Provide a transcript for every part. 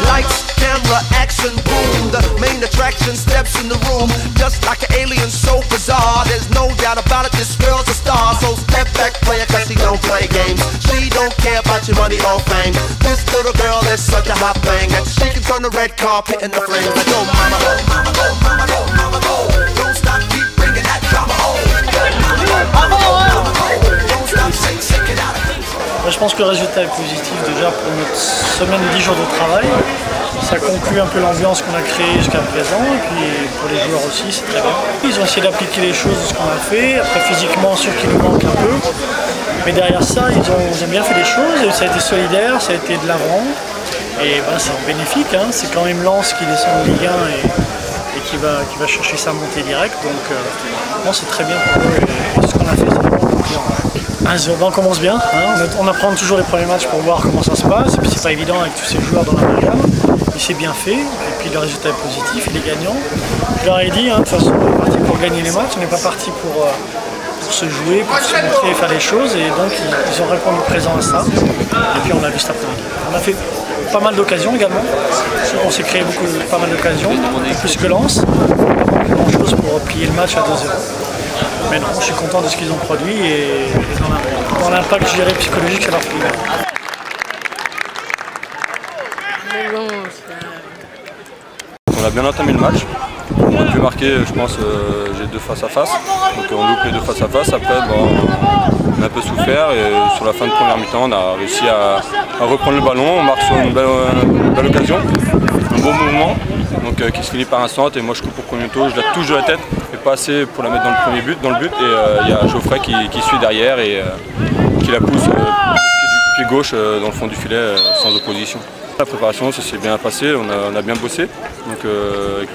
Lights, camera, action, boom. The main attraction steps in the room. Just like an alien, so bizarre. There's no doubt about it, this girl's a star. So step back, player, cause she don't play games. She don't care about your money or fame. This little girl is such a hot thing that she can turn the red carpet in the flames. Like, go mama, go mama, go mama, go mama, go. Don't stop, keep bringing that drama home. Mama, go mama, go. Don't stop, shake it out of control. Je pense que le résultat est positif déjà pour notre semaine de 10 jours de travail. Ça conclut un peu l'ambiance qu'on a créée jusqu'à présent et puis pour les joueurs aussi c'est très bien. Ils ont essayé d'appliquer les choses de ce qu'on a fait, après physiquement sûr qu'il nous manque un peu. Mais derrière ça ils ont bien fait les choses et ça a été solidaire, ça a été de l'avant. Et ben, c'est bénéfique, hein. C'est quand même Lens qui descend en Ligue 1 et qui va chercher sa montée directe. Donc non, c'est très bien pour eux et ce qu'on a fait c'est vraiment bien. On commence bien, hein. On apprend toujours les premiers matchs pour voir comment ça se passe, et puis c'est pas évident avec tous ces joueurs dans la gamme, mais c'est bien fait, et puis le résultat est positif, il est gagnant. Je leur ai dit, hein, de toute façon on est parti pour gagner les matchs, on n'est pas parti pour se jouer, pour se montrer, faire les choses, et donc ils ont répondu présent à ça, et puis on l'a vu cet après-midi. On a fait pas mal d'occasions également, on s'est créé pas mal d'occasions, plus que Lens, pas grand chose pour plier le match à 2-0. Mais non, je suis content de ce qu'ils ont produit et dans l'impact, je dirais, psychologique ça leur fait. On a bien entamé le match. On a pu marquer, je pense, j'ai 2 face à face. Donc on loupe les 2 face à face. Après, on a un peu souffert et sur la fin de première mi-temps, on a réussi à reprendre le ballon. On marque sur une belle occasion, un bon mouvement donc, qui se finit par un centre. Et moi, je coupe au premier tour, je la touche de la tête. Pas assez pour la mettre dans le but, et il y a Geoffrey qui suit derrière et qui la pousse pied gauche dans le fond du filet sans opposition. La préparation, ça s'est bien passé, on a bien bossé, donc avec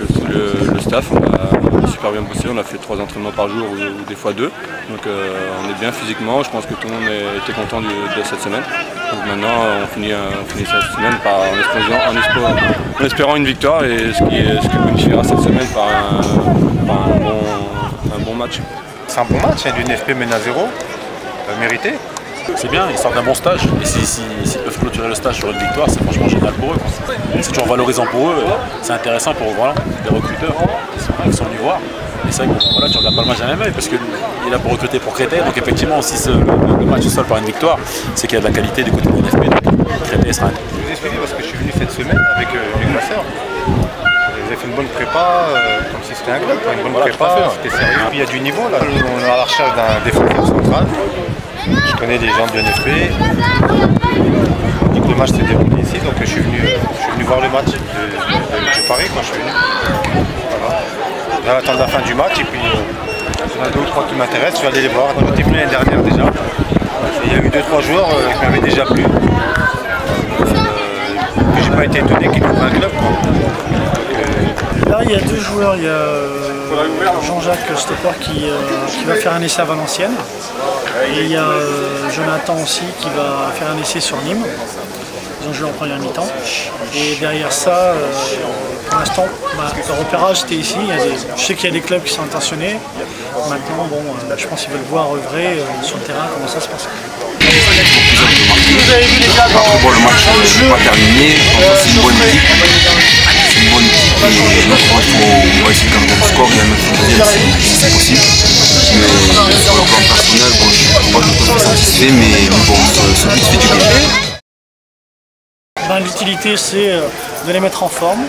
le staff, on a super bien bossé, on a fait 3 entraînements par jour ou des fois 2, donc on est bien physiquement, je pense que tout le monde était content de cette semaine. Donc maintenant on finit cette semaine en espérant une victoire et ce qui bonifiera cette semaine par un bon match. C'est un bon match, l'UNFP mène à 0, mérité. C'est bien, ils sortent d'un bon stage et s'ils peuvent clôturer le stage sur une victoire, c'est franchement génial pour eux. C'est toujours valorisant pour eux, c'est intéressant pour les recruteurs qui sont venus voir. Et c'est vrai que voilà, tu regardes pas le match d'un même œil parce qu'il est là pour recruter pour Créteil. Donc effectivement, si le match se solde par une victoire, c'est qu'il y a de la qualité du côté de l'UNFP. Donc Créteil sera un. Je vous explique parce que je suis venu cette semaine avec Luc Vasseur. Vous avez fait une bonne prépa, comme si c'était un club, une bonne prépa, c'était sérieux. Puis il y a du niveau là, on est à la recherche d'un défenseur central. Je connais des gens de l'UNFP. Donc le match s'est déroulé ici, donc je suis venu voir le match de Paris quand je suis venu. Voilà. On va attendre la fin du match et puis il y en a 2 ou 3 qui m'intéressent, je vais aller les voir. J'étais venu l'année dernière déjà. Il y a eu 2-3 joueurs qui m'avaient déjà plu. J'ai pas été étonné qu'ils trouvent un club. Là il y a 2 joueurs, il y a Jean-Jacques Stopper qui va faire un essai à Valenciennes. Et il y a Jonathan aussi qui va faire un essai sur Nîmes. Ils ont joué en première mi-temps. Et derrière ça, pour l'instant, le repérage c'était ici. Je sais qu'il y a des clubs qui sont intentionnés. Maintenant, je pense qu'ils veulent voir œuvrer sur le terrain comment ça se passe. Vous avez vu déjà le match n'est pas terminé, c'est une bonne équipe. C'est une bonne équipe et notre match, on va essayer de garder le score et un autre si c'est possible. Mais sur le plan personnel, je ne suis pas tout à fait satisfait, mais bon, ce but fait du bien. L'utilité, c'est de les mettre en forme,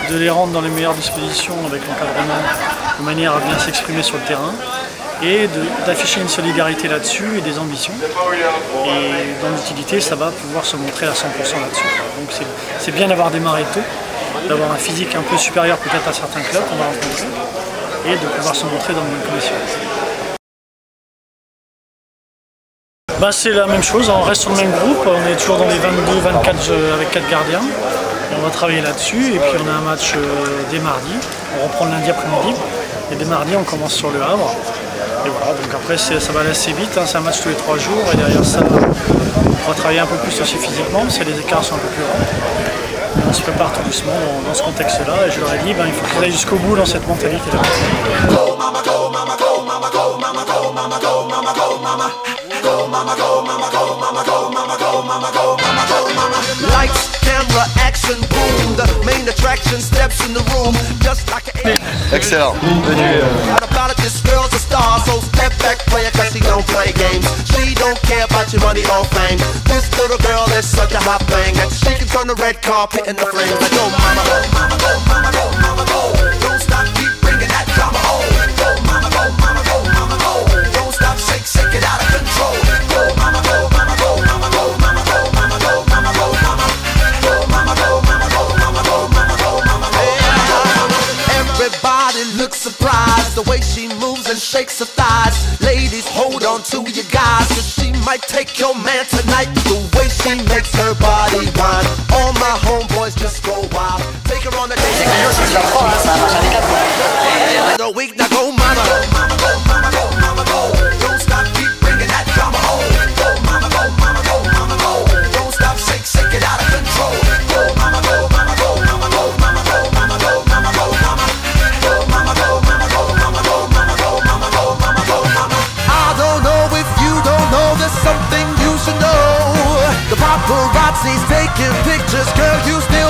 de les rendre dans les meilleures dispositions avec l'encadrement de manière à bien s'exprimer sur le terrain et d'afficher une solidarité là-dessus et des ambitions. Et dans l'utilité, ça va pouvoir se montrer à 100% là-dessus. Donc c'est bien d'avoir démarré tôt, d'avoir un physique un peu supérieur peut-être à certains clubs qu'on va rencontrer et de pouvoir se montrer dans de bonnes conditions. C'est la même chose, on reste sur le même groupe, on est toujours dans les 22-24 avec 4 gardiens. Et on va travailler là-dessus et puis on a un match dès mardi, on reprend le lundi après-midi et dès mardi on commence sur le Havre. Et voilà, donc après ça va aller assez vite, hein, c'est un match tous les 3 jours et derrière ça on va travailler un peu plus aussi physiquement parce que les écarts sont un peu plus grands. On se prépare tout doucement dans ce contexte-là et je leur ai dit il faut qu'ils aillent jusqu'au bout dans cette mentalité-là. go mama, go mama, go mama, go mama. Go mama, go mama, go mama, go mama, go mama, go mama, go mama. Lights, camera, action, boom. The main attraction steps in the room, just like an Excellent. Not about it, this girl's a star, so step back, player, cause she don't play games. She don't care about your money or fame. This little girl is such a hot thing that she can turn the red carpet in the flames. Like, go mama, go mama, go mama, go mama, go. Don't stop, keep bringing that drama home. Go mama, go mama, go mama, go. Don't stop, shake, shake it out of control. Go mama, go mama, go mama, go mama, go mama, go mama, go mama. Go mama, go mama, go mama, go mama, go mama, go mama. Everybody looks surprised the way she moves and shakes her thighs. Ladies, hold on to your guys, cause she might take your man tonight. The way she makes her body whine. All my homeboys just go wild. Take her on a date. The week now, go mama, go mama, go mama, go mama, go. Don't stop, keep bringing that drama home. Go mama, go mama, go mama, go. Don't stop, shake, shake it out of control. Go mama, go mama, go mama, go mama, go mama, go mama, go mama. Go mama, go mama, go mama, go mama, go mama, go mama, go mama. I don't know if you don't know, there's something you should know. The paparazzi's taking pictures, girl, you still